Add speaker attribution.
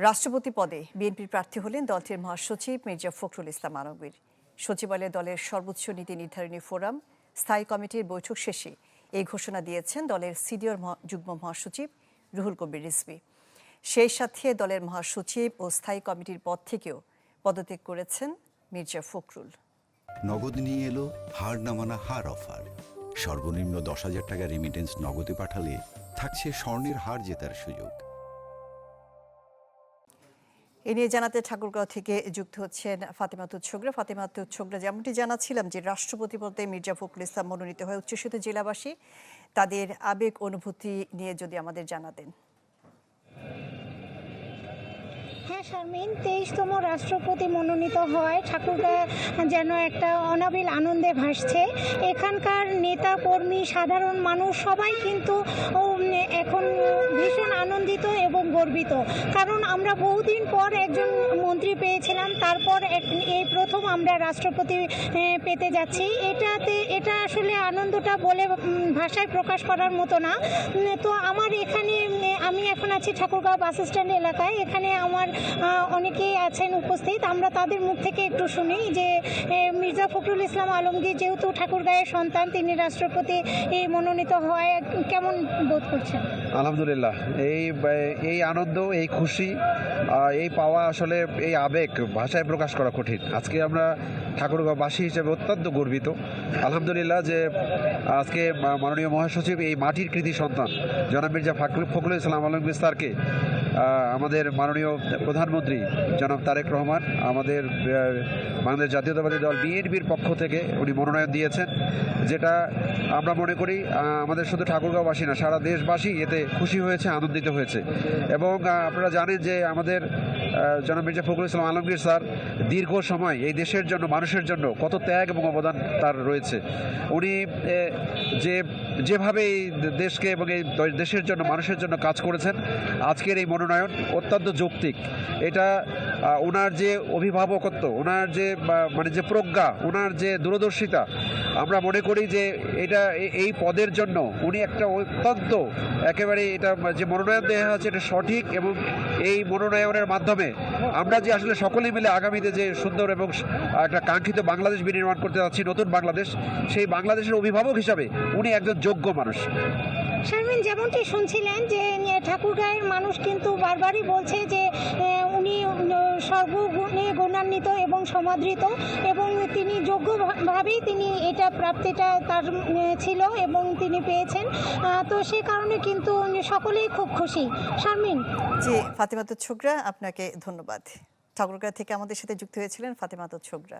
Speaker 1: রাষ্ট্রপতি পদে বিএনপির প্রার্থী হলেন দলটির মহাসচিব মির্জা ফখরুল ইসলাম আলমগীর। সচিবালয়ে দলের সর্বোচ্চ নীতি নির্ধারণী ফোরাম স্থায়ী কমিটির বৈঠক শেষে এই ঘোষণা দিয়েছেন দলের সিনিয়র যুগ্ম মহাসচিব রুহুল কবির রিজভী। সেই সাথে দলের মহাসচিব ও স্থায়ী কমিটির পদ থেকেও পদত্যাগ করেছেন মির্জা ফখরুল।
Speaker 2: নগদ নিয়ে এলো হার না মানা হার অফার। সর্বনিম্ন 10,000 টাকা রেমিটেন্স নগদে পাঠালে থাকছে স্বর্ণের হার জেতার সুযোগ।
Speaker 1: এ নিয়ে জানাতে ঠাকুরগাঁও থেকে যুক্ত হচ্ছেন ফাতেমা ছোগরা। ফাতেমা ছোগরা, যেমনটি জানাচ্ছিলাম যে রাষ্ট্রপতি পদে মির্জা ফখরুল ইসলাম মনোনীত হয়ে উচ্ছ্বসিত জেলাবাসী, তাদের আবেগ অনুভূতি নিয়ে যদি আমাদের জানাতেন।
Speaker 3: হ্যাঁ শারমিন, 23তম রাষ্ট্রপতি মনোনীত হয় ঠাকুরগাঁ যেন একটা অনাবিল আনন্দে ভাসছে। এখানকার নেতা কর্মী সাধারণ মানুষ সবাই কিন্তু এখন ভীষণ আনন্দিত এবং গর্বিত, কারণ আমরা বহুদিন পর একজন মন্ত্রী পেয়েছিলাম, তারপর এই প্রথম আমরা রাষ্ট্রপতি পেতে যাচ্ছি। এটা আসলে আনন্দটা বলে ভাষায় প্রকাশ করার মতো না। তো আমার এখানে আমি এখন আছি ঠাকুরগাঁও বাস স্ট্যান্ড এলাকায়। এখানে আমার অনেকেই আছেন উপস্থিত, আমরা তাদের মুখ থেকে একটু শুনি যে মির্জা ফখরুল ইসলাম আলমগীর যেহেতু ঠাকুরগাঁয়ের সন্তান, তিনি রাষ্ট্রপতি মনোনীত হয়, কেমন বোধ করছেন?
Speaker 4: আলহামদুলিল্লাহ, এই আনন্দ, এই খুশি, এই পাওয়া, আসলে এই আবেগ ভাষায় প্রকাশ করা কঠিন। আজকে আমরা ঠাকুরগাঁওবাসী হিসেবে অত্যন্ত গর্বিত আলহামদুলিল্লাহ যে আজকে মাননীয় মহাসচিব এই মাটির কৃতি সন্তান জনাব মির্জা ফখরুল ইসলাম আলমগীর স্যারকে আমাদের মাননীয় প্রধানমন্ত্রী জনাব তারেক রহমান আমাদের বাংলাদেশ জাতীয়তাবাদী দল বিএনপির পক্ষ থেকে উনি মনোনয়ন দিয়েছেন, যেটা আমরা মনে করি আমাদের শুধু ঠাকুরগাঁওবাসী না, সারা দেশবাসী এতে খুশি হয়েছে, আনন্দিত হয়েছে। এবং আপনারা জানেন যে আমাদের জনাব মির্জা ফখরুল ইসলাম আলমগীর স্যার দীর্ঘ সময় এই দেশের জন্য, মানুষের জন্য কত ত্যাগ এবং অবদান তার রয়েছে। উনি যেভাবে এই দেশকে এবং এই দেশের জন্য, মানুষের জন্য কাজ করেছেন, আজকের এই মনোনয়ন অত্যন্ত যৌক্তিক। এটা ওনার যে অভিভাবকত্ব, ওনার যে যে প্রজ্ঞা, ওনার যে দূরদর্শিতা, আমরা মনে করি যে এই পদের জন্য উনি একটা অত্যন্ত একেবারে এটা যে মনোনয়ন দেওয়া হচ্ছে এটা সঠিক। এবং এই মনোনয়নের মাধ্যমে আমরা যে আসলে সকলে মিলে আগামীতে যে সুন্দর এবং একটা কাঙ্ক্ষিত বাংলাদেশ বিনির্মাণ করতে যাচ্ছি, নতুন বাংলাদেশ, সেই বাংলাদেশের অভিভাবক হিসাবে উনি একজন যোগ্য মানুষ।
Speaker 3: শারমিন, যেমনটি শুনছিলেন যে ঠাকুরগাঁয়ের মানুষ কিন্তু বারবারই বলছে যে উনি সর্বগুণে গুণান্বিত এবং সমাদৃত, এবং তিনি যোগ্যভাবেই তিনি এটা প্রাপ্তিটা তার ছিল এবং তিনি পেয়েছেন। তো সে কারণে কিন্তু সকলেই খুব খুশি। শারমিন।
Speaker 1: জি, ফাতেমা ছোগরা, আপনাকে ধন্যবাদ। ঠাকুরগাঁ থেকে আমাদের সাথে যুক্ত হয়েছিলেন ফাতেমা ছোগরা।